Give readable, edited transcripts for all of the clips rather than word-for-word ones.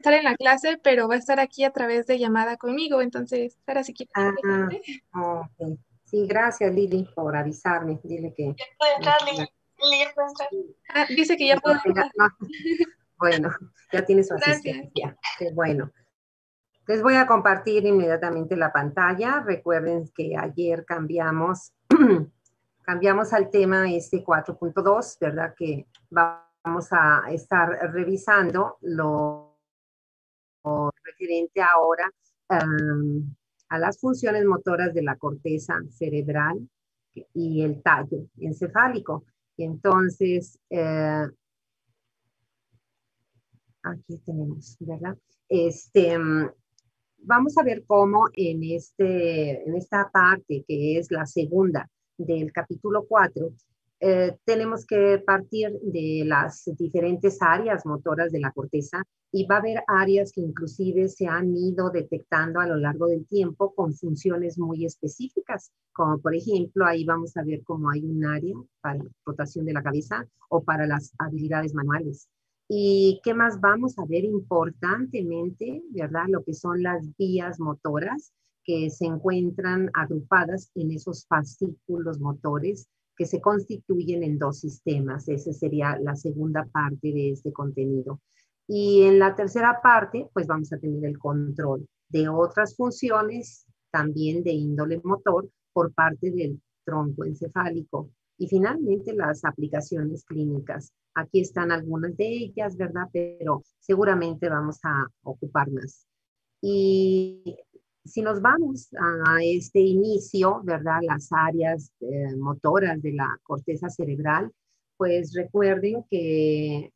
estar en la clase, pero va a estar aquí a través de llamada conmigo. Entonces, Sara, si quieres estar Ah, presente. ok. Sí, gracias Lili por avisarme. Dile que Ya puede no entrar, tenga- Lili ya puede entrar. Ah, dice que ya no puedo tenga- entrar. no, bueno, ya tiene su Gracias. asistencia. Qué bueno. Les voy a compartir inmediatamente la pantalla. Recuerden que ayer cambiamos, cambiamos al tema este 4.2, ¿verdad? Que vamos a estar revisando lo referente ahora a las funciones motoras de la corteza cerebral y el tallo encefálico. Entonces, aquí tenemos, ¿verdad? Este, vamos a ver cómo en esta parte, que es la segunda del capítulo 4, tenemos que partir de las diferentes áreas motoras de la corteza y va a haber áreas que inclusive se han ido detectando a lo largo del tiempo con funciones muy específicas, como por ejemplo, ahí vamos a ver cómo hay un área para la rotación de la cabeza o para las habilidades manuales. ¿Y qué más vamos a ver importantemente, verdad? Lo que son las vías motoras que se encuentran agrupadas en esos fascículos motores que se constituyen en dos sistemas. Esa sería la segunda parte de este contenido. Y en la tercera parte, pues vamos a tener el control de otras funciones, también de índole motor, por parte del tronco encefálico. Y finalmente las aplicaciones clínicas. Aquí están algunas de ellas, ¿verdad? Pero seguramente vamos a ocupar más. Y si nos vamos a este inicio, ¿verdad? Las áreas motoras de la corteza cerebral, pues recuerden que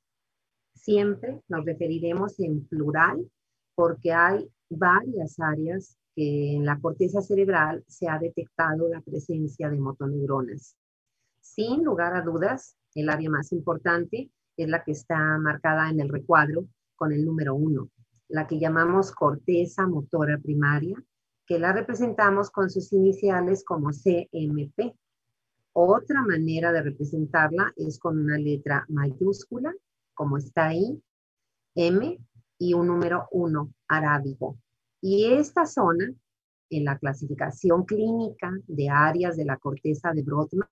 siempre nos referiremos en plural porque hay varias áreas que en la corteza cerebral se ha detectado la presencia de motoneuronas. Sin lugar a dudas, el área más importante es la que está marcada en el recuadro con el número 1, la que llamamos corteza motora primaria, que la representamos con sus iniciales como CMP. Otra manera de representarla es con una letra mayúscula, como está ahí, M, y un número 1 arábigo. Y esta zona, en la clasificación clínica de áreas de la corteza de Brodmann,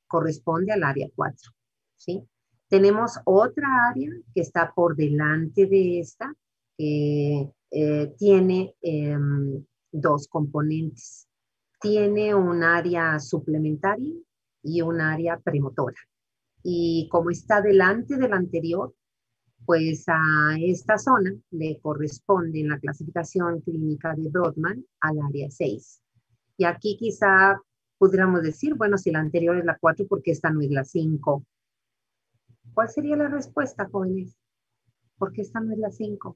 corresponde al área 4, ¿sí? Tenemos otra área que está por delante de esta, que tiene dos componentes. Tiene un área suplementaria y un área premotora. Y como está delante del anterior, pues a esta zona le corresponde en la clasificación clínica de Brodmann al área 6. Y aquí quizá pudiéramos decir, bueno, si la anterior es la 4, ¿por qué esta no es la 5? ¿Cuál sería la respuesta, jóvenes? ¿Por qué esta no es la 5?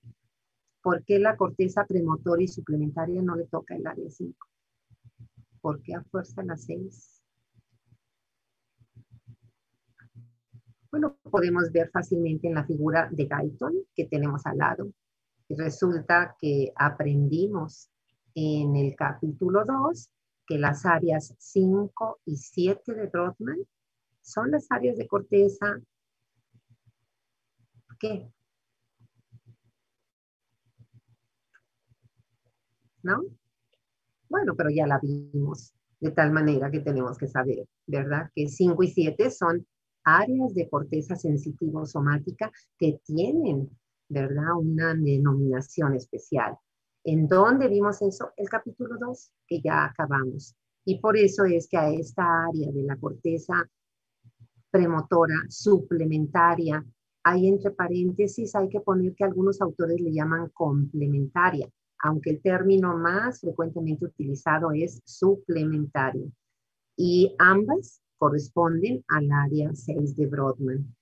¿Por qué la corteza premotora y suplementaria no le toca el área 5? ¿Por qué a fuerza la 6? Bueno, podemos ver fácilmente en la figura de Guyton que tenemos al lado. Y resulta que aprendimos en el capítulo 2 que las áreas 5 y 7 de Brodmann son las áreas de corteza que, ¿no? Bueno, pero ya la vimos, de tal manera que tenemos que saber, ¿verdad? Que 5 y 7 son áreas de corteza sensitivo-somática que tienen, ¿verdad? Una denominación especial. ¿En dónde vimos eso? El capítulo 2, que ya acabamos. Y por eso es que a esta área de la corteza premotora suplementaria, hay entre paréntesis, hay que poner que algunos autores le llaman complementaria, aunque el término más frecuentemente utilizado es suplementario. Y ambas corresponden al área 6 de Brodmann.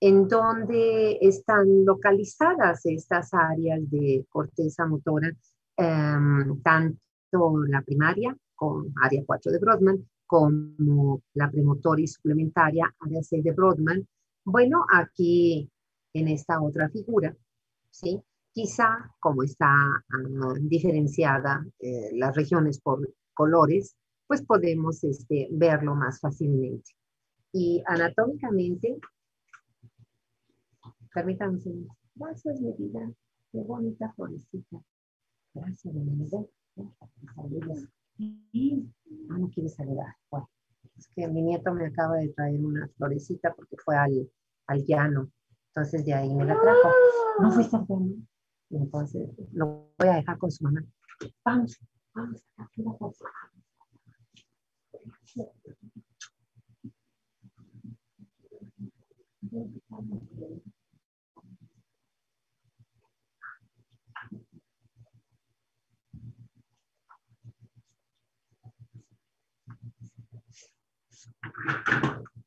¿En dónde están localizadas estas áreas de corteza motora? Tanto la primaria, con área 4 de Brodmann, como la premotora y suplementaria, área 6 de Brodmann. Bueno, aquí en esta otra figura, ¿sí? Quizá como está diferenciada las regiones por colores, pues podemos verlo más fácilmente. Y anatómicamente, permítanme un segundo. Gracias, mi vida. Qué bonita florecita. Gracias, Belén. Saludos. Ah, no quiere saludar. Bueno, es que mi nieto me acaba de traer una florecita porque fue al llano. Entonces de ahí me la trajo. No fuiste al llano. Entonces lo voy a dejar con su mamá. Vamos, vamos, aquí la cosa.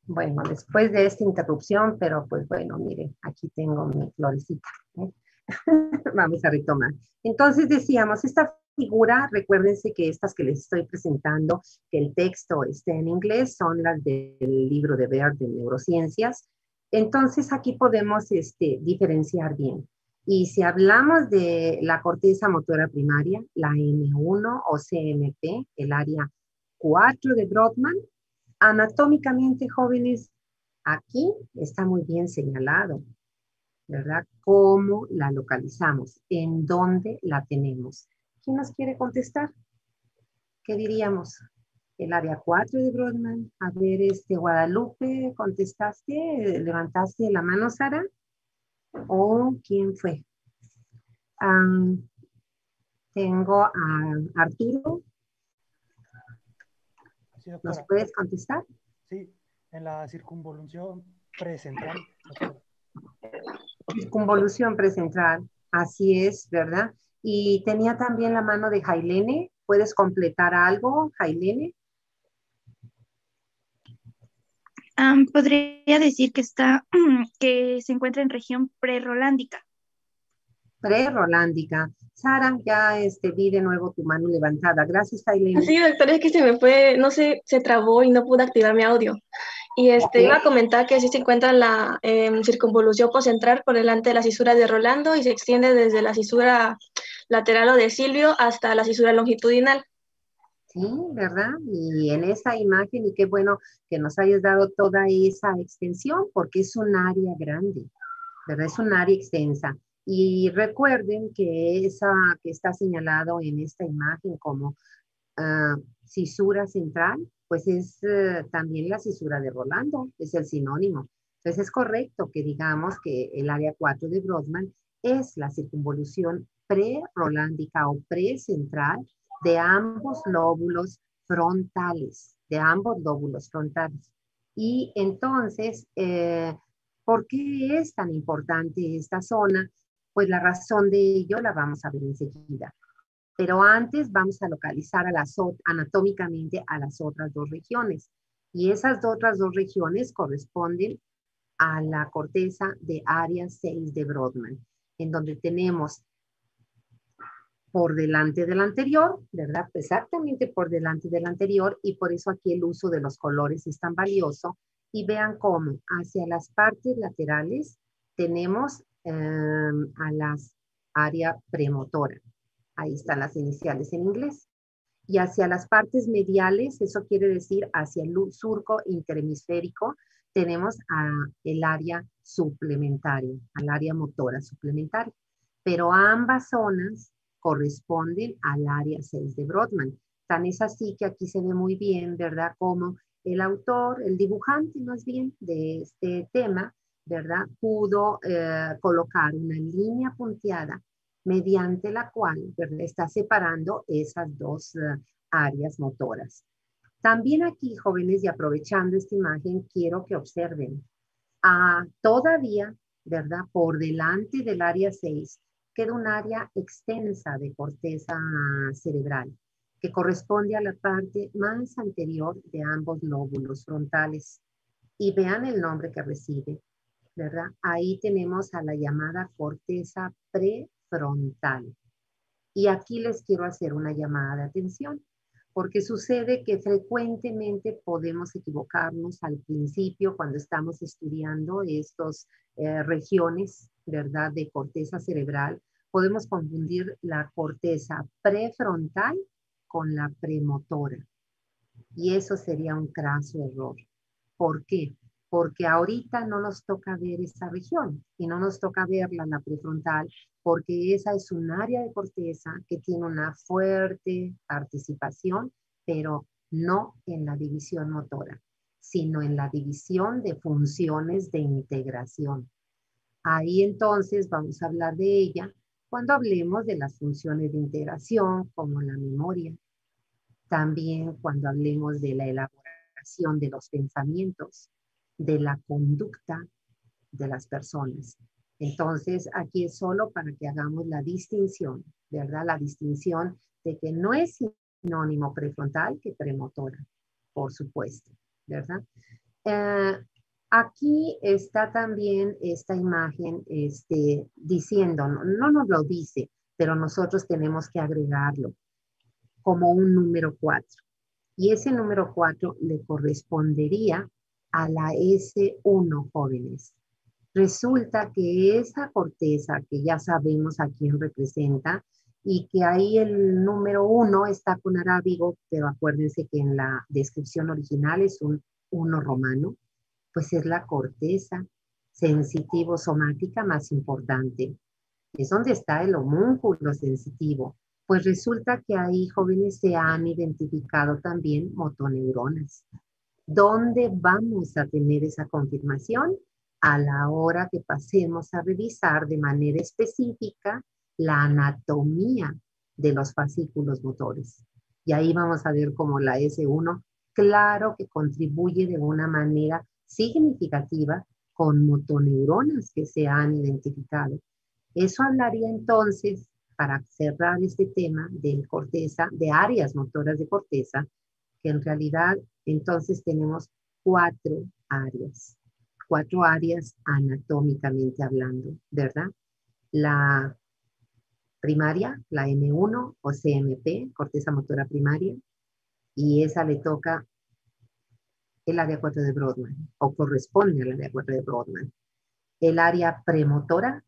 Bueno, después de esta interrupción, pero pues bueno, miren, aquí tengo mi florecita. ¿Eh? Vamos a retomar. Entonces decíamos, esta figura, recuérdense que estas que les estoy presentando, que el texto esté en inglés, son las del libro de Baird de Neurociencias. Entonces aquí podemos diferenciar bien. Y si hablamos de la corteza motora primaria, la M1 o CMP, el área 4 de Brodmann, anatómicamente, jóvenes, aquí está muy bien señalado, ¿verdad? ¿Cómo la localizamos? ¿En dónde la tenemos? ¿Quién nos quiere contestar? ¿Qué diríamos? El área 4 de Brodmann. A ver, Guadalupe, ¿contestaste? ¿Levantaste la mano, Sara? ¿O quién fue? Tengo a Arturo. Sí, ¿Nos doctora. puedes contestar? Sí, en la circunvolución precentral, doctora. Circunvolución precentral, así es, ¿verdad? Y tenía también la mano de Jailene. ¿Puedes completar algo, Jailene? Podría decir que que se encuentra en región prerrolándica. Pre-rolándica. Sara, ya vi de nuevo tu mano levantada. Gracias, Jailene. Sí, doctor, es que se me fue, no sé, se trabó y no pude activar mi audio. Y Okay. iba a comentar que sí se encuentra en la circunvolución poscentral por delante de la cisura de Rolando y se extiende desde la cisura lateral o de Silvio hasta la cisura longitudinal. Sí, ¿verdad? Y en esa imagen, y qué bueno que nos hayas dado toda esa extensión, porque es un área grande, ¿verdad? Es un área extensa. Y recuerden que esa que está señalado en esta imagen como cisura central, pues es también la cisura de Rolando, es el sinónimo. Entonces es correcto que digamos que el área 4 de Brodmann es la circunvolución pre-rolándica o precentral de ambos lóbulos frontales, de ambos lóbulos frontales. Y entonces, ¿por qué es tan importante esta zona? Pues la razón de ello la vamos a ver enseguida. Pero antes vamos a localizar anatómicamente a las otras dos regiones. Y esas otras dos regiones corresponden a la corteza de área 6 de Brodmann, en donde tenemos por delante del anterior, ¿verdad? Exactamente por delante del anterior, y por eso aquí el uso de los colores es tan valioso. Y vean cómo hacia las partes laterales tenemos a las área premotora. Ahí están las iniciales en inglés. Y hacia las partes mediales, eso quiere decir hacia el surco interhemisférico, tenemos el área suplementaria, al área motora suplementaria. Pero ambas zonas corresponden al área 6 de Brodmann. Tan es así que aquí se ve muy bien, ¿verdad? Como el autor, el dibujante más bien de este tema, ¿verdad? Pudo colocar una línea punteada mediante la cual, ¿verdad?, está separando esas dos áreas motoras. También aquí, jóvenes, y aprovechando esta imagen, quiero que observen, todavía, ¿verdad?, por delante del área 6, queda un área extensa de corteza cerebral, que corresponde a la parte más anterior de ambos lóbulos frontales. Y vean el nombre que recibe, ¿verdad? Ahí tenemos a la llamada corteza prefrontal. Y aquí les quiero hacer una llamada de atención, porque sucede que frecuentemente podemos equivocarnos al principio cuando estamos estudiando estas regiones, ¿verdad?, de corteza cerebral. Podemos confundir la corteza prefrontal con la premotora. Y eso sería un craso error. ¿Por qué? Porque ahorita no nos toca ver esa región y no nos toca verla, la prefrontal, porque esa es un área de corteza que tiene una fuerte participación, pero no en la división motora, sino en la división de funciones de integración. Ahí entonces vamos a hablar de ella cuando hablemos de las funciones de integración, como la memoria. También cuando hablemos de la elaboración de los pensamientos, de la conducta de las personas. Entonces, aquí es solo para que hagamos la distinción, ¿verdad? La distinción de que no es sinónimo prefrontal que premotora, por supuesto, ¿verdad? Aquí está también esta imagen diciendo, no nos lo dice, pero nosotros tenemos que agregarlo como un número 4. Y ese número 4 le correspondería a la S1, jóvenes. Resulta que esa corteza, que ya sabemos a quién representa, y que ahí el número 1 está con arábigo, pero acuérdense que en la descripción original es un 1 romano, pues es la corteza sensitivo-somática más importante. Es donde está el homúnculo sensitivo. Pues resulta que ahí, jóvenes, se han identificado también motoneuronas. ¿Dónde vamos a tener esa confirmación? A la hora que pasemos a revisar de manera específica la anatomía de los fascículos motores. Y ahí vamos a ver cómo la S1, claro que contribuye de una manera significativa con motoneuronas que se han identificado. Eso hablaría entonces, para cerrar este tema de corteza, de áreas motoras de corteza, que en realidad entonces tenemos 4 áreas anatómicamente hablando, ¿verdad? La primaria, la M1 o CMP, corteza motora primaria, y esa le toca el área 4 de Brodmann, o corresponde al área 4 de Brodmann. El área premotora,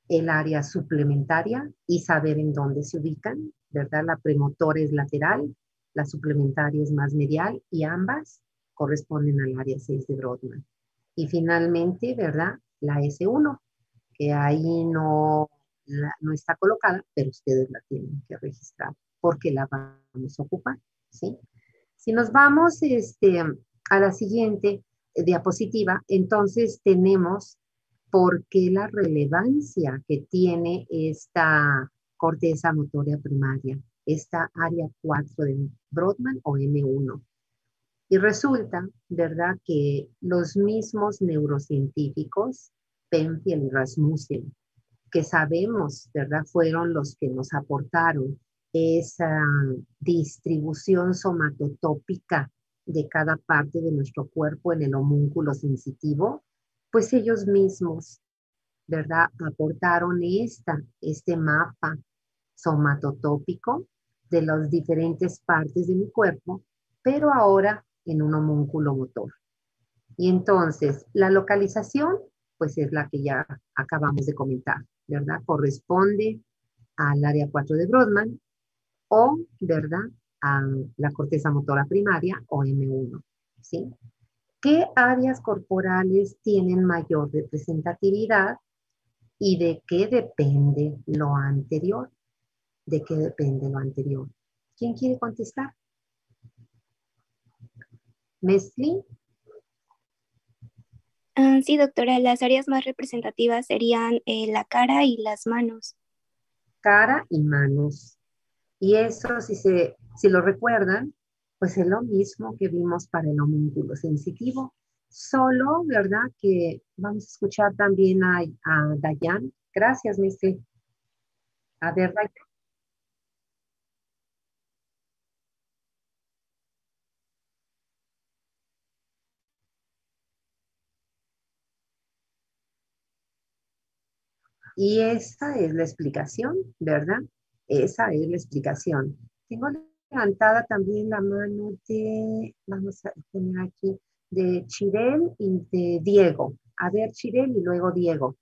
el área suplementaria y saber en dónde se ubican, ¿verdad? La premotora es lateral, la suplementaria es más medial y ambas corresponden al área 6 de Brodmann. Y finalmente, ¿verdad? La S1, que ahí no está colocada, pero ustedes la tienen que registrar porque la vamos a ocupar, ¿sí? Si nos vamos a la siguiente diapositiva, entonces tenemos por qué la relevancia que tiene esta corteza motora primaria, esta área 4 de Brodmann o M1. Y resulta, ¿verdad?, que los mismos neurocientíficos, Penfield y Rasmussen, que sabemos, ¿verdad?, fueron los que nos aportaron esa distribución somatotópica de cada parte de nuestro cuerpo en el homúnculo sensitivo, pues ellos mismos, ¿verdad?, aportaron este mapa somatotópico de las diferentes partes de mi cuerpo, pero ahora en un homúnculo motor. Y entonces, la localización, pues es la que ya acabamos de comentar, ¿verdad? Corresponde al área 4 de Brodmann o, ¿verdad?, a la corteza motora primaria o M1, ¿sí? ¿Qué áreas corporales tienen mayor representatividad y de qué depende lo anterior? ¿De qué depende lo anterior? ¿Quién quiere contestar? ¿Mesli? Sí, doctora, las áreas más representativas serían la cara y las manos. Cara y manos. Y eso, si lo recuerdan, pues es lo mismo que vimos para el homúnculo sensitivo. Solo, ¿verdad?, que vamos a escuchar también a Dayan. Gracias, Mesli. A ver, Dayan. Y esa es la explicación, ¿verdad? Esa es la explicación. Tengo levantada también la mano vamos a poner aquí, de Chirel y de Diego. A ver, Chirel y luego Diego.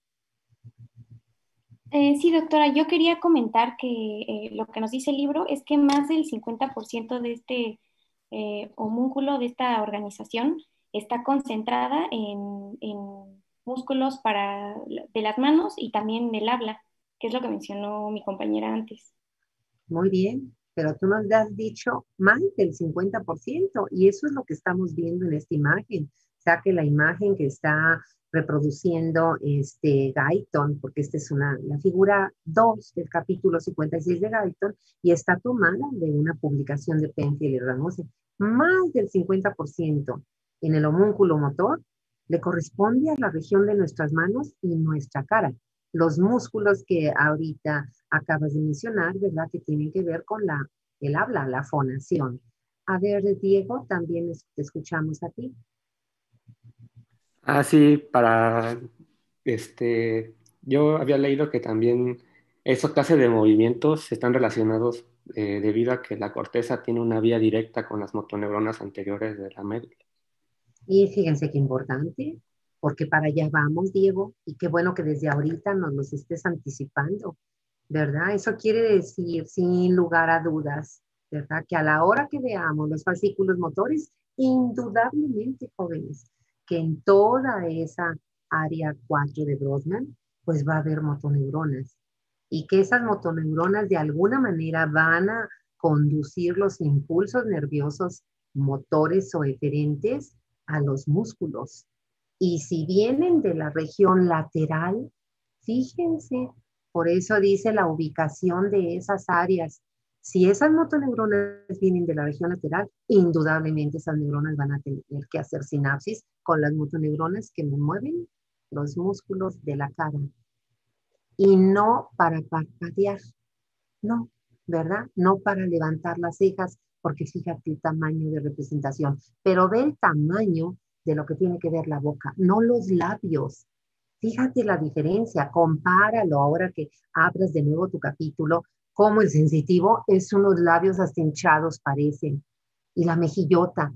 Sí, doctora, yo quería comentar que lo que nos dice el libro es que más del 50% de este homúnculo, de esta organización, está concentrada en músculos de las manos y también del habla. que es lo que mencionó mi compañera antes. Muy bien, pero tú nos has dicho más del 50% y eso es lo que estamos viendo en esta imagen. O sea que la imagen que está reproduciendo Guyton, porque esta es la figura 2 del capítulo 56 de Guyton y está tomada de una publicación de Penfield y Ramose. Más del 50% en el homúnculo motor le corresponde a la región de nuestras manos y nuestra cara. Los músculos que ahorita acabas de mencionar, ¿verdad? Que tienen que ver con el habla, la fonación. A ver, Diego, también te escuchamos a ti. Ah, sí, yo había leído que también esos clases de movimientos están relacionados debido a que la corteza tiene una vía directa con las motoneuronas anteriores de la médula. Y fíjense qué importante, porque para allá vamos, Diego, y qué bueno que desde ahorita nos los estés anticipando, ¿verdad? Eso quiere decir, sin lugar a dudas, ¿verdad? Que a la hora que veamos los fascículos motores, indudablemente, jóvenes, que en toda esa área 4 de Brodmann, pues va a haber motoneuronas. Y que esas motoneuronas de alguna manera van a conducir los impulsos nerviosos motores o eferentes a los músculos. Y si vienen de la región lateral, fíjense, por eso dice la ubicación de esas áreas. Si esas motoneuronas vienen de la región lateral, indudablemente esas neuronas van a tener que hacer sinapsis con las motoneuronas que mueven los músculos de la cara. Y no para parpadear, no, ¿verdad? No para levantar las cejas, porque fíjate el tamaño de representación, pero ve el tamaño de lo que tiene que ver la boca, no los labios. Fíjate la diferencia, compáralo ahora que abras de nuevo tu capítulo, cómo el sensitivo es unos labios hasta hinchados parecen, y la mejillota.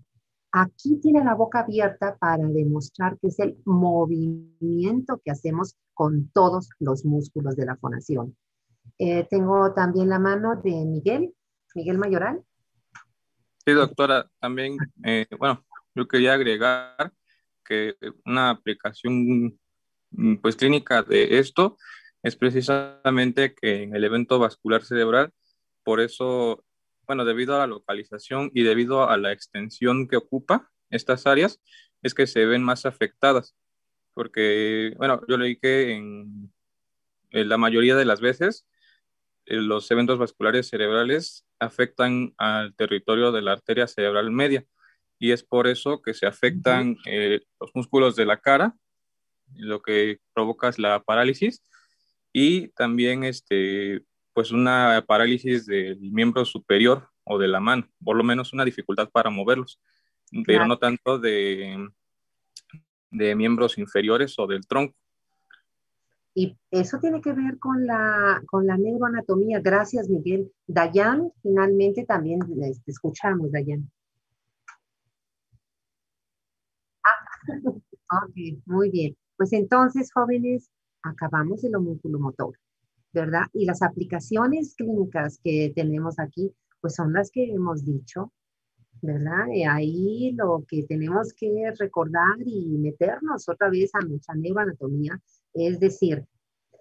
Aquí tiene la boca abierta para demostrar que es el movimiento que hacemos con todos los músculos de la fonación. Tengo también la mano de Miguel Mayoral. Sí, doctora, también, bueno, yo quería agregar que una aplicación pues clínica de esto es precisamente que en el evento vascular cerebral, por eso, bueno, debido a la localización y debido a la extensión que ocupa estas áreas, es que se ven más afectadas, porque, bueno, yo leí que en la mayoría de las veces los eventos vasculares cerebrales afectan al territorio de la arteria cerebral media y es por eso que se afectan los músculos de la cara, lo que provoca es la parálisis y también pues una parálisis del miembro superior o de la mano, por lo menos una dificultad para moverlos, claro, pero no tanto de miembros inferiores o del tronco. Y eso tiene que ver con la neuroanatomía. Gracias, Miguel. Dayan, finalmente también te escuchamos, Dayan. Ok, muy bien. Pues entonces, jóvenes, acabamos el homúnculo motor, ¿verdad? Y las aplicaciones clínicas que tenemos aquí, pues son las que hemos dicho, ¿verdad? Y ahí lo que tenemos que recordar y meternos otra vez a nuestra neuroanatomía, es decir,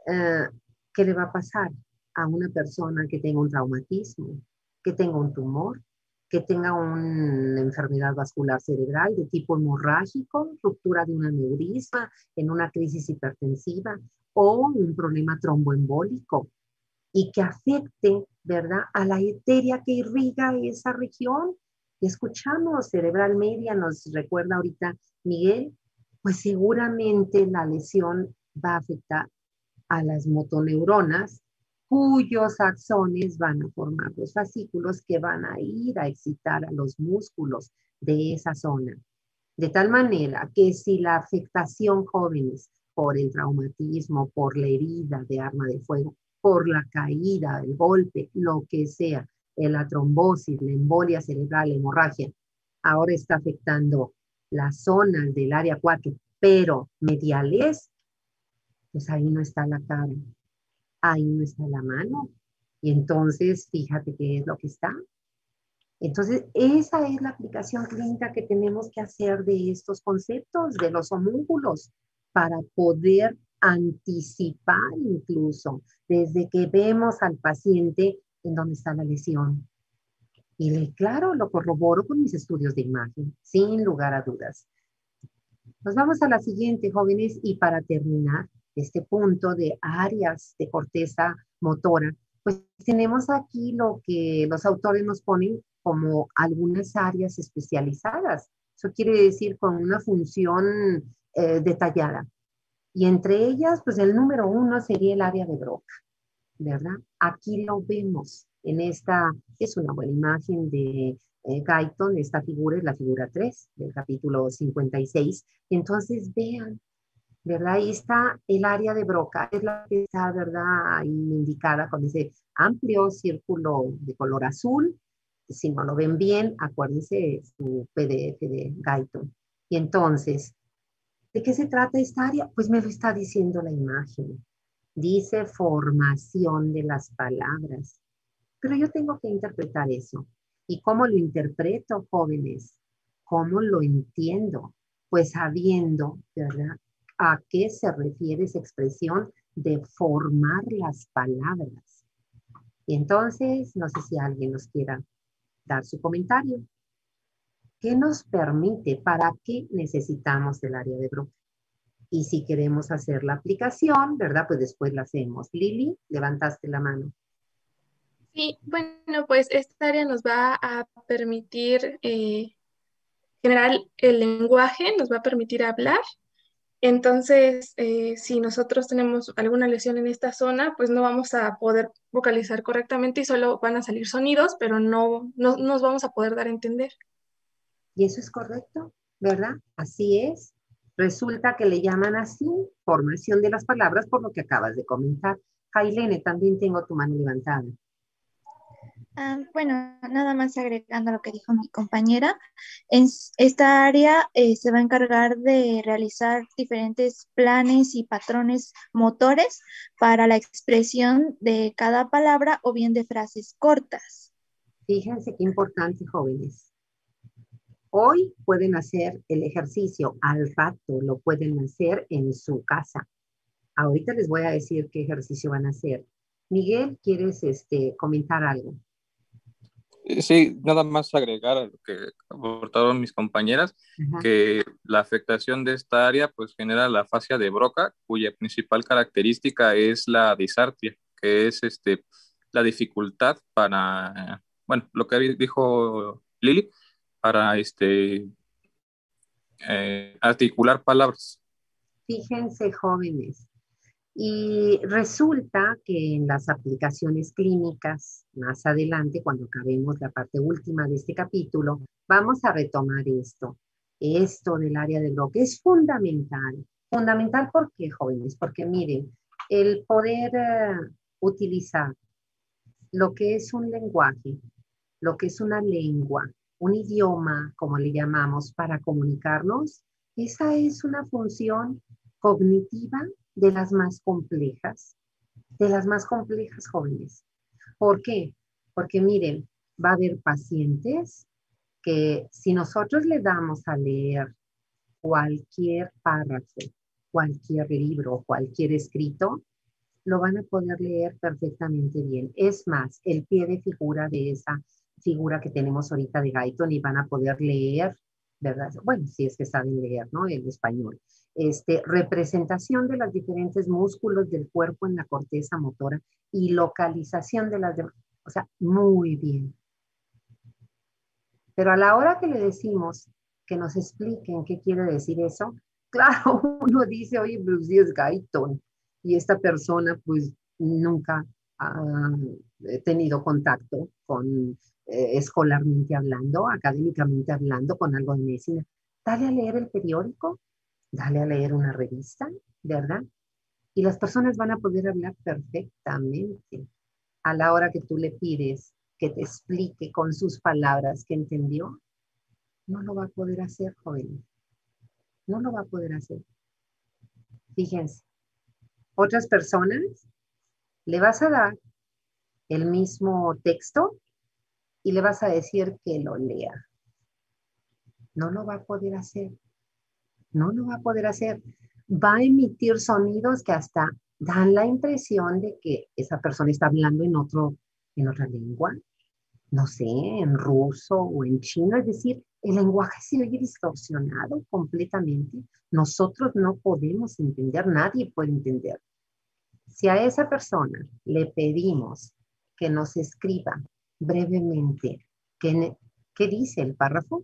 ¿qué le va a pasar a una persona que tenga un traumatismo, que tenga un tumor, que tenga una enfermedad vascular cerebral de tipo hemorrágico, ruptura de un aneurisma en una crisis hipertensiva o un problema tromboembólico y que afecte, ¿verdad?, a la arteria que irriga esa región? Y escuchamos cerebral media, nos recuerda ahorita Miguel, pues seguramente la lesión va a afectar a las motoneuronas, cuyos axones van a formar los fascículos que van a ir a excitar a los músculos de esa zona. De tal manera que si la afectación, jóvenes, por el traumatismo, por la herida de arma de fuego, por la caída, el golpe, lo que sea, la trombosis, la embolia cerebral, la hemorragia, ahora está afectando las zonas del área 4, pero mediales, pues ahí no está la cara, ahí no está la mano. Y entonces, fíjate qué es lo que está. Entonces, esa es la aplicación clínica que tenemos que hacer de estos conceptos, de los homúnculos, para poder anticipar incluso, desde que vemos al paciente en dónde está la lesión. Y claro, lo corroboro con mis estudios de imagen, sin lugar a dudas. Nos vamos a la siguiente, jóvenes, y para terminar este punto de áreas de corteza motora, pues tenemos aquí lo que los autores nos ponen como algunas áreas especializadas. Eso quiere decir con una función detallada. Y entre ellas, pues el número 1 sería el área de Broca, ¿verdad? Aquí lo vemos en esta, es una buena imagen de Guyton. Esta figura es la figura 3 del capítulo 56. Entonces vean, ¿verdad? Ahí está el área de Broca, es la que está, ¿verdad? Ahí indicada con ese amplio círculo de color azul. Si no lo ven bien, acuérdense su PDF de Guyton. Y entonces, ¿de qué se trata esta área? Pues me lo está diciendo la imagen. Dice formación de las palabras. Pero yo tengo que interpretar eso. ¿Y cómo lo interpreto, jóvenes? ¿Cómo lo entiendo? Pues sabiendo, ¿verdad?, a qué se refiere esa expresión de formar las palabras. Y entonces, no sé si alguien nos quiera dar su comentario. ¿Qué nos permite? ¿Para qué necesitamos el área de Broca? Y si queremos hacer la aplicación, ¿verdad? Pues después la hacemos. Lili, levantaste la mano. Sí, bueno, pues esta área nos va a permitir generar el lenguaje, nos va a permitir hablar. Entonces, si nosotros tenemos alguna lesión en esta zona, pues no vamos a poder vocalizar correctamente y solo van a salir sonidos, pero no nos vamos a poder dar a entender. Y eso es correcto, ¿verdad? Así es. Resulta que le llaman así, formación de las palabras, por lo que acabas de comentar. Jailene, también tengo tu mano levantada. Bueno, nada más agregando lo que dijo mi compañera, esta área se va a encargar de realizar diferentes planes y patrones motores para la expresión de cada palabra o bien de frases cortas. Fíjense qué importante, jóvenes. Hoy pueden hacer el ejercicio, al rato lo pueden hacer en su casa. Ahorita les voy a decir qué ejercicio van a hacer. Miguel, ¿quieres comentar algo? Sí, nada más agregar a lo que aportaron mis compañeras, que la afectación de esta área pues genera la fascia de Broca, cuya principal característica es la disartria, que es la dificultad para, bueno, lo que dijo Lili, para articular palabras. Fíjense, jóvenes. Y resulta que en las aplicaciones clínicas, más adelante, cuando acabemos la parte última de este capítulo, vamos a retomar esto. Esto del área de Broca es fundamental. Fundamental, ¿por qué, jóvenes? Porque miren, el poder utilizar lo que es un lenguaje, lo que es una lengua, un idioma, como le llamamos, para comunicarnos, esa es una función cognitiva de las más complejas, jóvenes. ¿Por qué? Porque miren, va a haber pacientes que si nosotros le damos a leer cualquier párrafo, cualquier libro, cualquier escrito, lo van a poder leer perfectamente bien. Es más, el pie de figura de esa figura que tenemos ahorita de Guyton, y van a poder leer, ¿verdad? Bueno, si es que saben leer, ¿no? El español. Representación de los diferentes músculos del cuerpo en la corteza motora y localización de las demás. O sea, muy bien. Pero a la hora que le decimos que nos expliquen qué quiere decir eso, claro, uno dice, oye, pues sí es Guyton. Y esta persona pues nunca ha tenido contacto con, escolarmente hablando, académicamente hablando, con algo de medicina. Dale a leer el periódico, dale a leer una revista, ¿verdad? Y las personas van a poder hablar perfectamente. A la hora que tú le pides que te explique con sus palabras que entendió, no lo va a poder hacer, joven. No lo va a poder hacer. Fíjense. Otras personas, le vas a dar el mismo texto y le vas a decir que lo lea. No lo va a poder hacer. No lo va a poder hacer. va a emitir sonidos que hasta dan la impresión de que esa persona está hablando en otra lengua, no sé, en ruso o en chino. Es decir, el lenguaje se oye distorsionado completamente. Nosotros no podemos entender, nadie puede entender. Si a esa persona le pedimos que nos escriba brevemente qué dice el párrafo,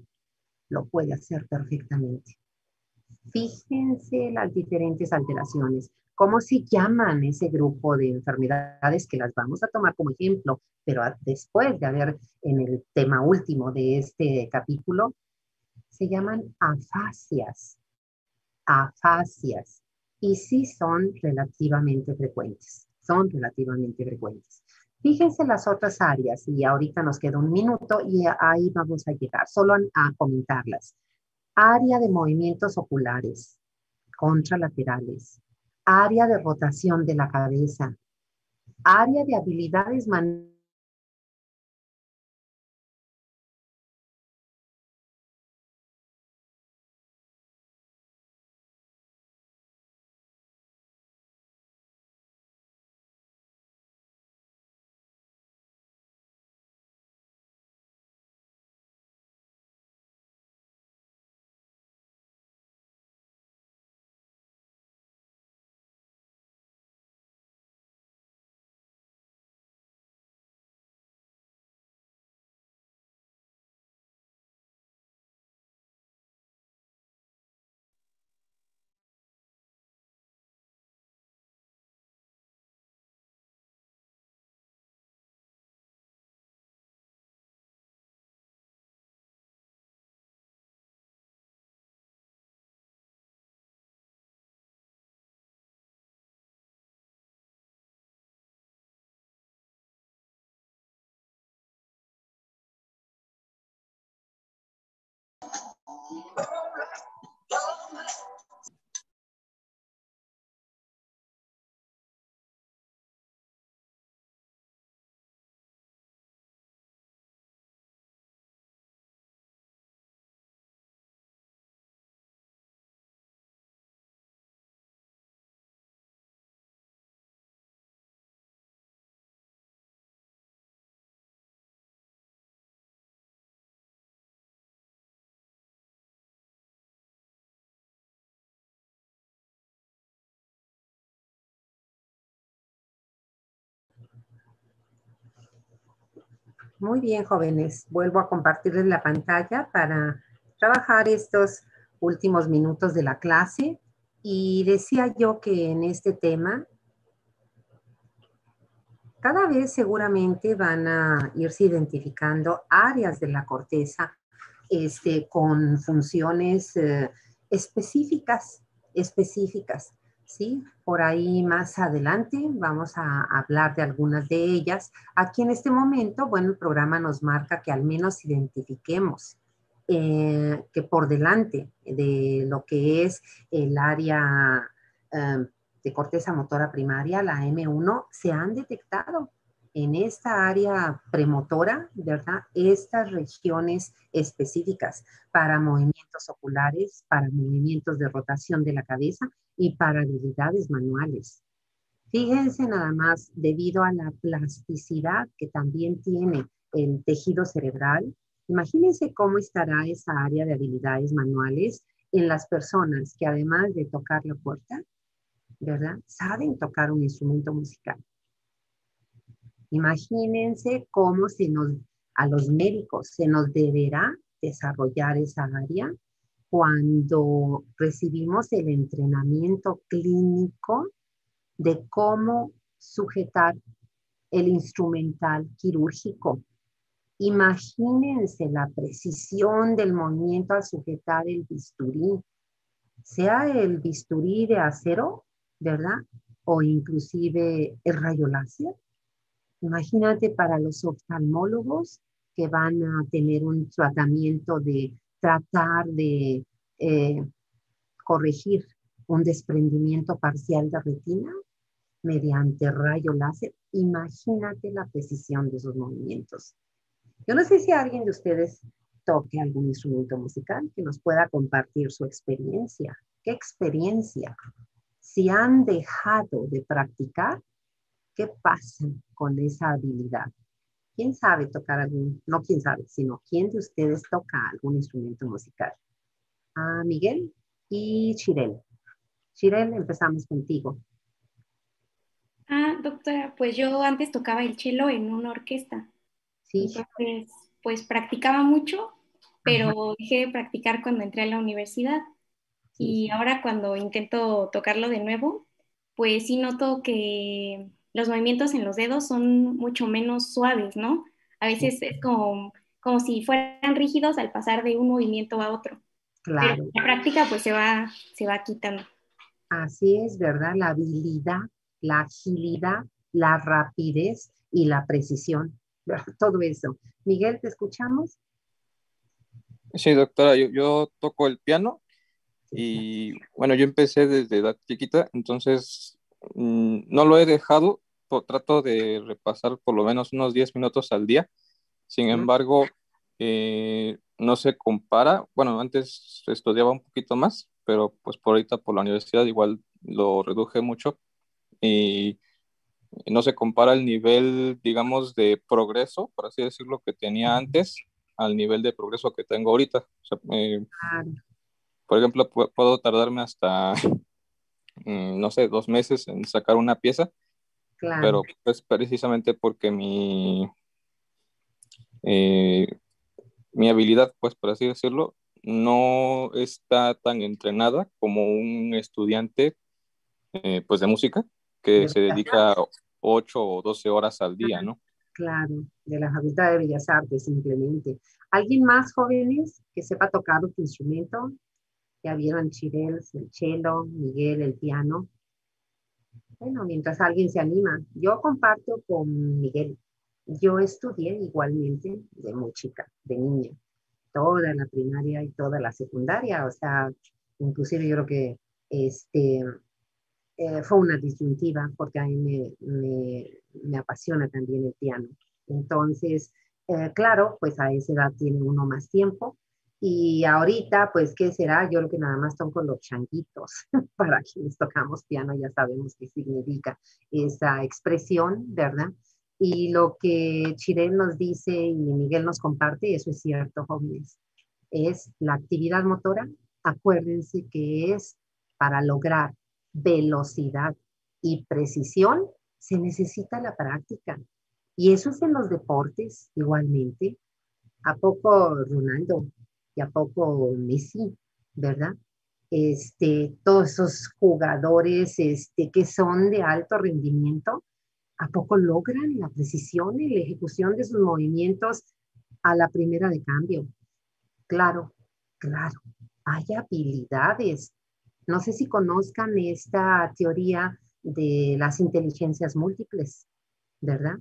lo puede hacer perfectamente. Fíjense las diferentes alteraciones, cómo se llaman ese grupo de enfermedades que las vamos a tomar como ejemplo, pero después de haber en el tema último de este capítulo, se llaman afasias. Afasias. Y sí son relativamente frecuentes. Son relativamente frecuentes. Fíjense las otras áreas, y ahorita nos queda un minuto y ahí vamos a llegar, solo a comentarlas. Área de movimientos oculares, contralaterales, área de rotación de la cabeza, área de habilidades manuales. Muy bien, jóvenes. Vuelvo a compartirles la pantalla para trabajar estos últimos minutos de la clase. Y decía yo que en este tema, cada vez seguramente van a irse identificando áreas de la corteza con funciones específicas, ¿sí? Por ahí más adelante vamos a hablar de algunas de ellas. Aquí en este momento, bueno, el programa nos marca que al menos identifiquemos que por delante de lo que es el área de corteza motora primaria, la M1, se han detectado en esta área premotora, ¿verdad? Estas regiones específicas para movimientos oculares, para movimientos de rotación de la cabeza y para habilidades manuales. Fíjense nada más, debido a la plasticidad que también tiene el tejido cerebral, imagínense cómo estará esa área de habilidades manuales en las personas que además de tocar la puerta, ¿verdad? Saben tocar un instrumento musical. Imagínense cómo a los médicos se nos deberá desarrollar esa área cuando recibimos el entrenamiento clínico de cómo sujetar el instrumental quirúrgico. Imagínense la precisión del movimiento al sujetar el bisturí, sea el bisturí de acero, ¿verdad? O inclusive el rayo láser. Imagínate para los oftalmólogos que van a tener un tratamiento de tratar de corregir un desprendimiento parcial de retina mediante rayo láser. Imagínate la precisión de esos movimientos. Yo no sé si alguien de ustedes toque algún instrumento musical que nos pueda compartir su experiencia. qué experiencia. Si han dejado de practicar, ¿qué pasa con esa habilidad? ¿Quién sabe tocar algún, no quién sabe, sino quién de ustedes toca algún instrumento musical? Ah, Miguel y Chirel. Chirel, empezamos contigo. Ah, doctora, pues yo antes tocaba el cello en una orquesta. Sí. Entonces, pues practicaba mucho, Ajá, pero dejé de practicar cuando entré a la universidad. sí, Y ahora cuando intento tocarlo de nuevo, pues sí noto que los movimientos en los dedos son mucho menos suaves, ¿no? A sí, veces es como si fueran rígidos al pasar de un movimiento a otro. Pero claro. con la práctica pues se va quitando. Así es, ¿verdad? La habilidad, la agilidad, la rapidez y la precisión. Todo eso. Miguel, ¿te escuchamos? Sí, doctora, yo toco el piano Sí, y bueno, yo empecé desde edad chiquita, entonces no lo he dejado, trato de repasar por lo menos unos 10 minutos al día. Sin claro. embargo, no se compara. Bueno, antes estudiaba un poquito más, pero pues por ahorita por la universidad igual lo reduje mucho y no se compara el nivel, digamos, de progreso, por así decirlo, que tenía antes al nivel de progreso que tengo ahorita. O sea, Claro, por ejemplo, puedo tardarme hasta, no sé, 2 meses en sacar una pieza, claro. pero pues precisamente porque eh, mi habilidad, pues por así decirlo, no está tan entrenada como un estudiante pues de música que De se Bellas dedica Artes, 8 o 12 horas al día, ¿no? claro, de la Facultad de Bellas Artes, simplemente. ¿Alguien más, jóvenes, que sepa tocar otro instrumento? Ya vieron Chirel, el cello, Miguel, el piano. Bueno, mientras alguien se anima, yo comparto con Miguel. Yo estudié igualmente de muy chica, de niña, toda la primaria y toda la secundaria, o sea, inclusive yo creo que este, fue una disyuntiva porque a mí me apasiona también el piano. Entonces, claro, pues a esa edad tiene uno más tiempo y ahorita, pues, ¿qué será? Yo creo que nada más son con los changuitos. Para quienes tocamos piano ya sabemos qué significa esa expresión, ¿verdad? Y lo que Chirel nos dice y Miguel nos comparte, eso es cierto, jóvenes, es la actividad motora. Acuérdense que es para lograr velocidad y precisión, se necesita la práctica. Y eso es en los deportes igualmente. ¿A poco Ronaldo y a poco Messi, verdad? Todos esos jugadores que son de alto rendimiento, ¿a poco logran la precisión y la ejecución de sus movimientos a la primera de cambio? Claro, claro, hay habilidades. No sé si conozcan esta teoría de las inteligencias múltiples, ¿verdad?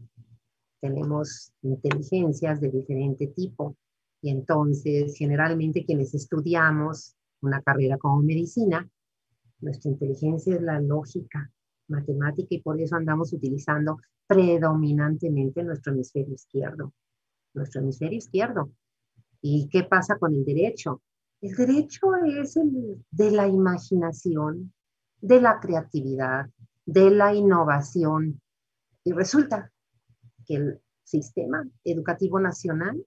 Tenemos inteligencias de diferente tipo y entonces generalmente quienes estudiamos una carrera como medicina, nuestra inteligencia es la lógica, matemática y por eso andamos utilizando predominantemente nuestro hemisferio izquierdo. Nuestro hemisferio izquierdo. ¿Y qué pasa con el derecho? El derecho es el de la imaginación, de la creatividad, de la innovación. Y resulta que el sistema educativo nacional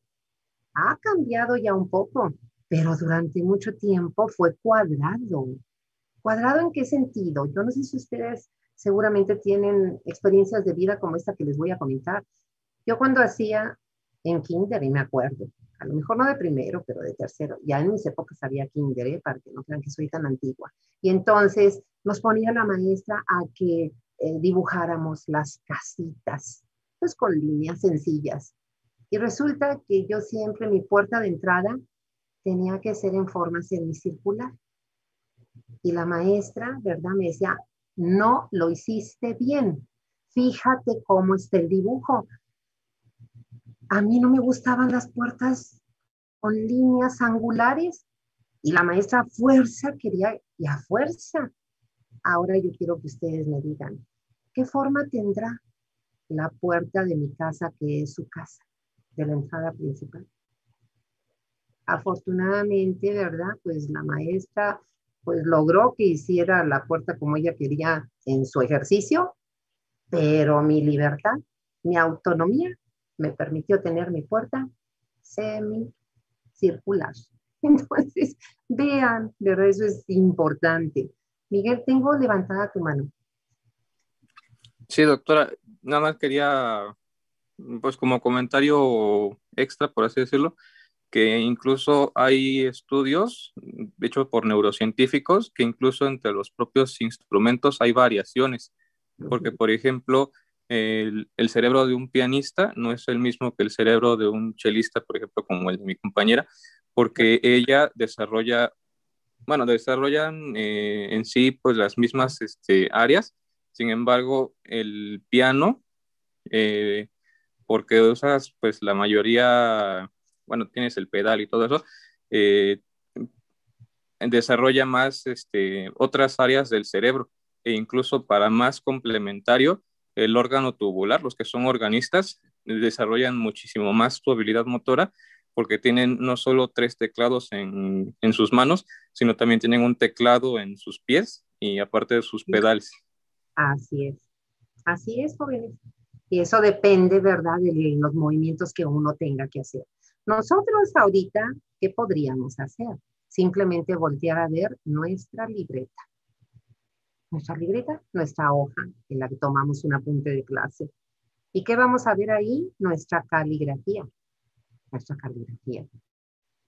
ha cambiado ya un poco, pero durante mucho tiempo fue cuadrado. ¿Cuadrado en qué sentido? Yo no sé si ustedes seguramente tienen experiencias de vida como esta que les voy a comentar. Yo cuando hacía en kinder, y me acuerdo, a lo mejor no de primero, pero de tercero, ya en mis épocas había kinder, para que no crean que soy tan antigua. Y entonces nos ponía la maestra a que dibujáramos las casitas, pues con líneas sencillas. Y resulta que yo siempre mi puerta de entrada tenía que ser en forma semicircular. Y la maestra, ¿verdad? Me decía, no lo hiciste bien. Fíjate cómo está el dibujo. A mí no me gustaban las puertas con líneas angulares y la maestra a fuerza quería, y a fuerza. Ahora yo quiero que ustedes me digan, ¿qué forma tendrá la puerta de mi casa que es su casa, de la entrada principal? Afortunadamente, ¿verdad? Pues la maestra pues logró que hiciera la puerta como ella quería en su ejercicio, pero mi libertad, mi autonomía, me permitió tener mi puerta semicircular. Entonces, vean, de verdad, eso es importante. Miguel, tengo levantada tu mano. Sí, doctora, nada más quería, pues como comentario extra, por así decirlo, que incluso hay estudios hechos por neurocientíficos que incluso entre los propios instrumentos hay variaciones, porque por ejemplo, el cerebro de un pianista no es el mismo que el cerebro de un chelista, por ejemplo, como el de mi compañera, porque ella desarrolla, bueno, desarrollan en sí pues las mismas áreas. Sin embargo, el piano, eh, porque usas pues la mayoría, bueno, tienes el pedal y todo eso, eh, desarrolla más otras áreas del cerebro e incluso para más complementario, el órgano tubular, los que son organistas, desarrollan muchísimo más su habilidad motora porque tienen no solo 3 teclados en sus manos, sino también tienen un teclado en sus pies y aparte de sus pedales. Así es, jóvenes. Y eso depende, ¿verdad?, de los movimientos que uno tenga que hacer. Nosotros ahorita, ¿qué podríamos hacer? Simplemente voltear a ver nuestra libreta. Nuestra hoja en la que tomamos un apunte de clase. ¿Y qué vamos a ver ahí? Nuestra caligrafía.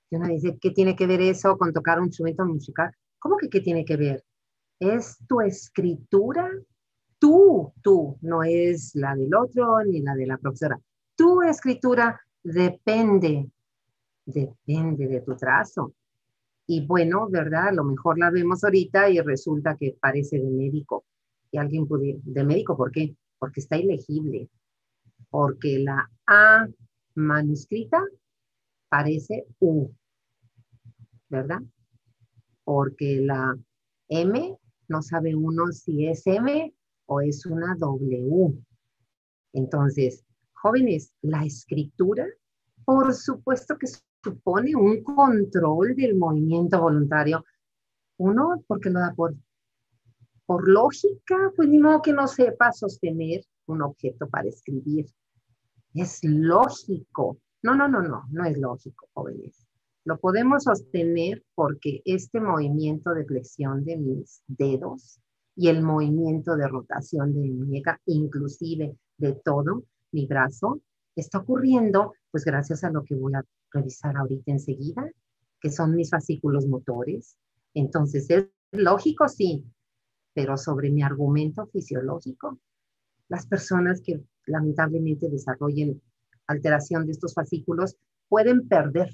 Y uno dice, ¿qué tiene que ver eso con tocar un instrumento musical? ¿Cómo que qué tiene que ver? Es tu escritura. Tú, no es la del otro ni la de la profesora. Tu escritura depende de tu trazo. Y bueno, ¿verdad? A lo mejor la vemos ahorita y resulta que parece de médico. Y alguien puede, ¿de médico por qué? Porque está ilegible. Porque la A manuscrita parece U, ¿verdad? Porque la M no sabe uno si es M o es una W. Entonces, jóvenes, la escritura, por supuesto que supone un control del movimiento voluntario. Uno, porque lo da por lógica, pues ni modo que no sepa sostener un objeto para escribir. Es lógico. No es lógico, jóvenes. Lo podemos sostener porque este movimiento de flexión de mis dedos y el movimiento de rotación de mi muñeca, inclusive de todo mi brazo, está ocurriendo pues gracias a lo que voy a revisar ahorita enseguida, que son mis fascículos motores. Entonces, ¿es lógico? Sí, pero sobre mi argumento fisiológico, las personas que lamentablemente desarrollen alteración de estos fascículos pueden perder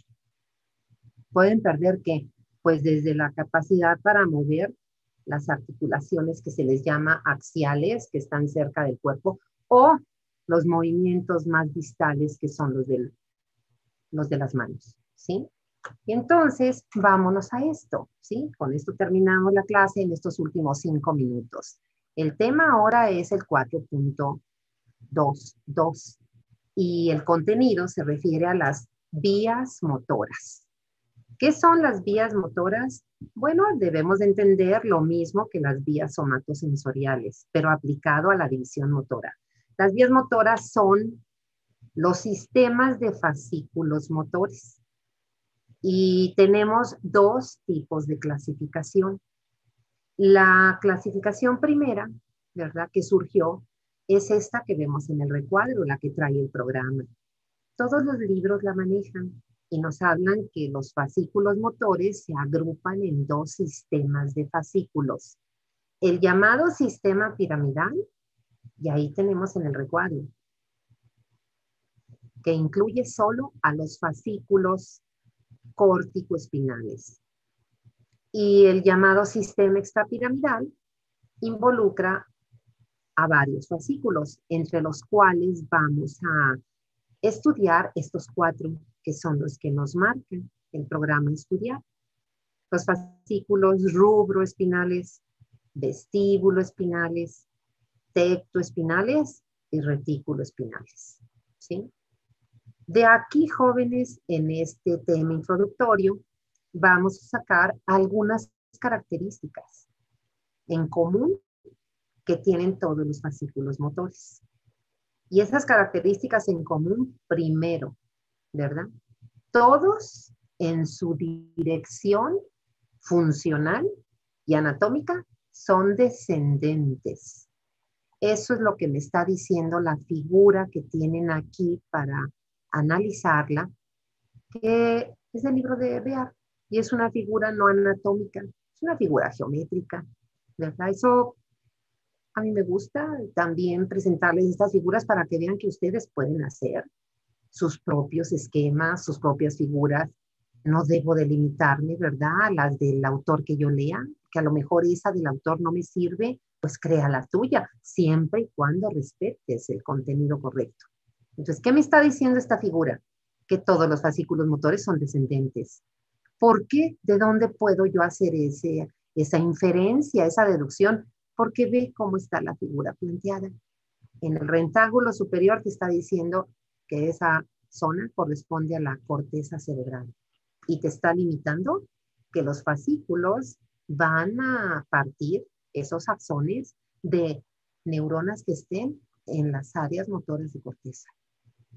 ¿qué? Pues desde la capacidad para mover las articulaciones que se les llama axiales, que están cerca del cuerpo, o los movimientos más distales, que son los de las manos, ¿sí? Y entonces, vámonos a esto, ¿sí? Con esto terminamos la clase en estos últimos 5 minutos. El tema ahora es el 4.2.2 y el contenido se refiere a las vías motoras. ¿Qué son las vías motoras? Bueno, debemos de entender lo mismo que las vías somatosensoriales, pero aplicado a la división motora. Las vías motoras son los sistemas de fascículos motores. Y tenemos 2 tipos de clasificación. La clasificación primera, ¿verdad?, que surgió, es esta que vemos en el recuadro, la que trae el programa. Todos los libros la manejan y nos hablan que los fascículos motores se agrupan en 2 sistemas de fascículos. El llamado sistema piramidal, y ahí tenemos en el recuadro, que incluye solo a los fascículos córtico-espinales. Y el llamado sistema extrapiramidal involucra a varios fascículos, entre los cuales vamos a estudiar estos 4 que son los que nos marcan el programa estudiar. Los fascículos rubroespinales, vestíbuloespinales, tectoespinales y retículoespinales, ¿sí? De aquí, jóvenes, en este tema introductorio, vamos a sacar algunas características en común que tienen todos los fascículos motores. Y esas características en común, primero, ¿verdad? Todos en su dirección funcional y anatómica son descendentes. Eso es lo que me está diciendo la figura que tienen aquí para analizarla, que es del libro de Bear, y es una figura no anatómica, es una figura geométrica, ¿verdad? Eso a mí me gusta también presentarles estas figuras para que vean que ustedes pueden hacer sus propios esquemas, sus propias figuras. No debo delimitarme, ¿verdad?, a las del autor que yo lea, que a lo mejor esa del autor no me sirve, pues crea la tuya, siempre y cuando respetes el contenido correcto. Entonces, ¿qué me está diciendo esta figura? Que todos los fascículos motores son descendentes. ¿Por qué? ¿De dónde puedo yo hacer esa inferencia, esa deducción? Porque ve cómo está la figura planteada. En el rectángulo superior te está diciendo que esa zona corresponde a la corteza cerebral y te está limitando que los fascículos van a partir esos axones de neuronas que estén en las áreas motoras de corteza,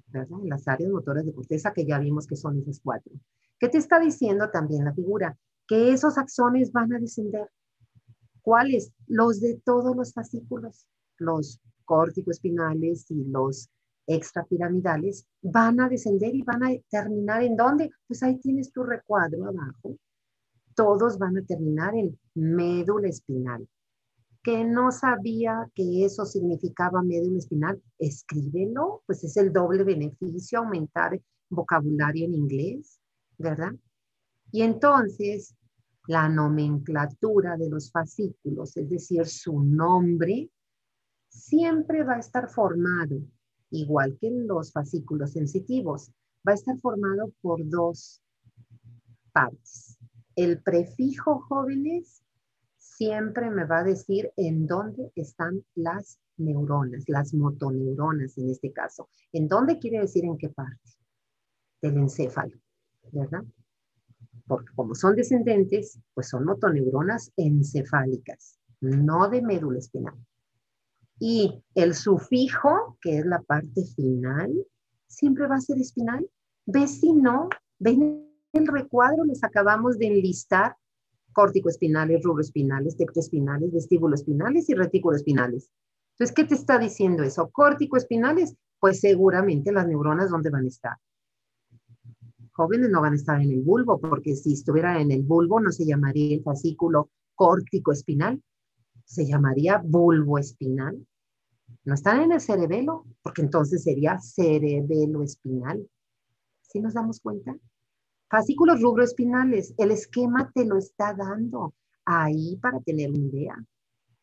¿verdad? En las áreas motoras de corteza que ya vimos que son esas 4. ¿Qué te está diciendo también la figura? Que esos axones van a descender. ¿Cuáles? Los de todos los fascículos, los córtico-espinales y los extrapiramidales van a descender y van a terminar ¿en dónde? Pues ahí tienes tu recuadro abajo. Todos van a terminar en médula espinal. Que no sabía que eso significaba médula espinal, escríbelo, pues es el doble beneficio, aumentar vocabulario en inglés, ¿verdad? Y entonces, la nomenclatura de los fascículos, es decir, su nombre, siempre va a estar formado, igual que en los fascículos sensitivos, va a estar formado por 2 partes. El prefijo jóvenes siempre me va a decir en dónde están las neuronas, las motoneuronas en este caso. ¿En dónde quiere decir en qué parte? Del encéfalo, ¿verdad? Porque como son descendentes, pues son motoneuronas encefálicas, no de médula espinal. Y el sufijo, que es la parte final, siempre va a ser espinal. ¿Ves si no? ¿Ven el recuadro? Les acabamos de enlistar córticoespinales, rubroespinales, tectoespinales, vestíbuloespinales y retículoespinales. Entonces, ¿qué te está diciendo eso? Córticoespinales, pues seguramente las neuronas, ¿dónde van a estar? Jóvenes no van a estar en el bulbo, porque si estuviera en el bulbo no se llamaría el fascículo córticoespinal, se llamaría bulboespinal. No están en el cerebelo, porque entonces sería cerebeloespinal. ¿Sí nos damos cuenta? Fascículos rubroespinales, el esquema te lo está dando ahí para tener una idea.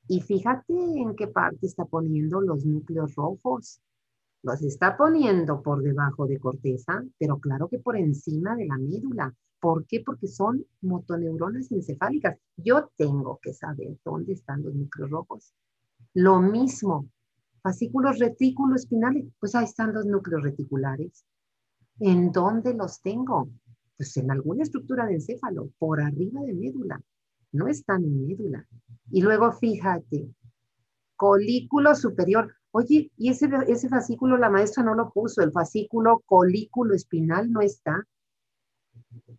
Y fíjate en qué parte está poniendo los núcleos rojos. Los está poniendo por debajo de corteza, pero claro que por encima de la médula. ¿Por qué? Porque son motoneuronas encefálicas. Yo tengo que saber dónde están los núcleos rojos. Lo mismo, fascículos retículoespinales, pues ahí están los núcleos reticulares. ¿En dónde los tengo? Pues en alguna estructura de encéfalo, por arriba de médula. No están en médula. Y luego fíjate, colículo superior. Oye, y ese fascículo la maestra no lo puso, el fascículo colículo espinal no está.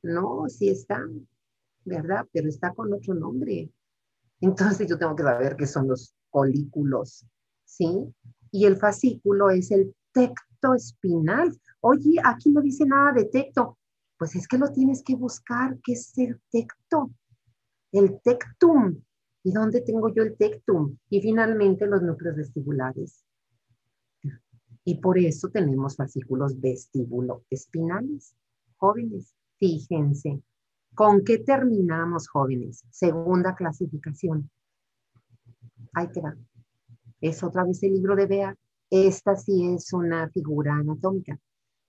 No, sí está, ¿verdad? Pero está con otro nombre. Entonces yo tengo que saber qué son los colículos, ¿sí? Y el fascículo es el tecto espinal. Oye, aquí no dice nada de tecto. Pues es que lo tienes que buscar. ¿Qué es el tecto? El tectum. ¿Y dónde tengo yo el tectum? Y finalmente los núcleos vestibulares. Y por eso tenemos fascículos vestíbulo-espinales. Jóvenes, fíjense. ¿Con qué terminamos, jóvenes? Segunda clasificación. Ahí te va. Es otra vez el libro de Bear. Esta sí es una figura anatómica.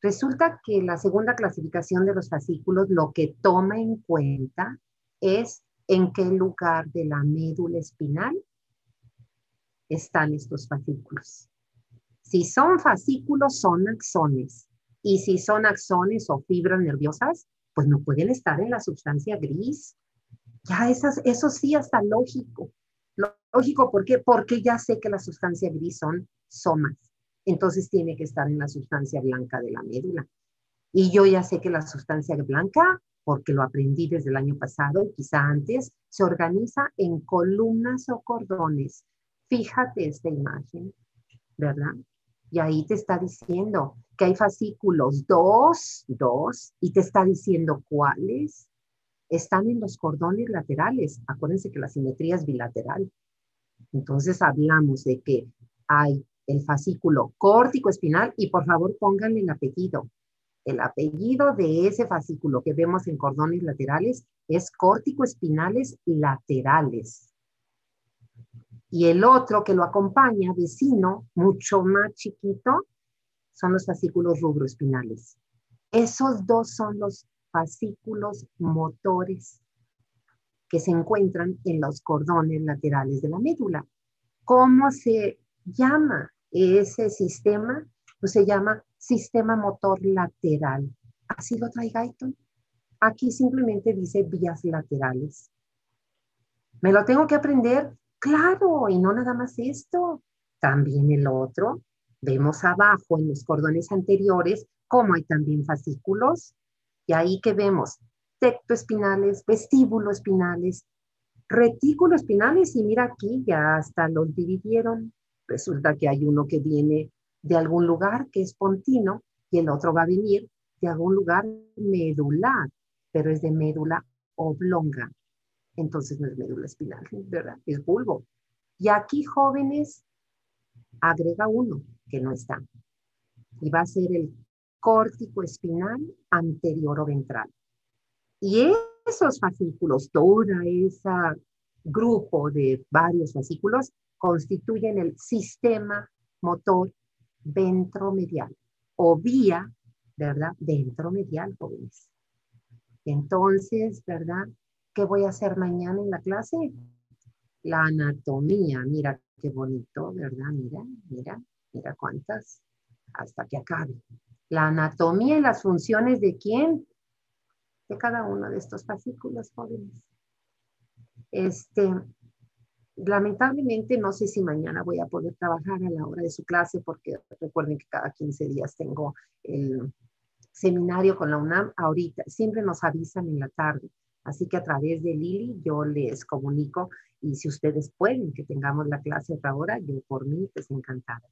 Resulta que la segunda clasificación de los fascículos lo que toma en cuenta es en qué lugar de la médula espinal están estos fascículos. Si son fascículos, son axones. Y si son axones o fibras nerviosas, pues no pueden estar en la sustancia gris. Ya eso sí hasta lógico. Lógico, ¿por qué? Porque ya sé que la sustancia gris son somas. Entonces tiene que estar en la sustancia blanca de la médula. Y yo ya sé que la sustancia blanca, porque lo aprendí desde el año pasado, quizá antes, se organiza en columnas o cordones. Fíjate esta imagen, ¿verdad? Y ahí te está diciendo que hay fascículos, dos, y te está diciendo cuáles están en los cordones laterales. Acuérdense que la simetría es bilateral. Entonces hablamos de que hay el fascículo córtico espinal y por favor pónganle el apellido. El apellido de ese fascículo que vemos en cordones laterales es córtico espinales laterales. Y el otro que lo acompaña, vecino, mucho más chiquito, son los fascículos rubroespinales. Esos dos son los fascículos motores que se encuentran en los cordones laterales de la médula. ¿Cómo se llama ese sistema? Pues se llama sistema motor lateral. Así lo trae Guyton. Aquí simplemente dice vías laterales. ¿Me lo tengo que aprender? Claro, y no nada más esto. También el otro. Vemos abajo en los cordones anteriores cómo hay también fascículos. Y ahí que vemos tectoespinales, vestíbuloespinales, retículoespinales, y mira aquí ya hasta los dividieron. Resulta que hay uno que viene de algún lugar que es pontino y el otro va a venir de algún lugar medular, pero es de médula oblonga. Entonces no es médula espinal, ¿verdad? Es bulbo. Y aquí, jóvenes, agrega uno que no está. Y va a ser el córtico espinal anterior o ventral. Y esos fascículos, toda esa grupo de varios fascículos, constituyen el sistema motor ventromedial o vía, ¿verdad? Ventromedial, jóvenes. Entonces, ¿verdad? ¿Qué voy a hacer mañana en la clase? La anatomía, mira qué bonito, ¿verdad? Mira cuántas, hasta que acabe. La anatomía y las funciones de quién, de cada uno de estos fascículos, jóvenes. Lamentablemente no sé si mañana voy a poder trabajar a la hora de su clase porque recuerden que cada 15 días tengo el seminario con la UNAM. Ahorita siempre nos avisan en la tarde, así que a través de Lili yo les comunico y si ustedes pueden que tengamos la clase otra hora, yo por mí pues encantada.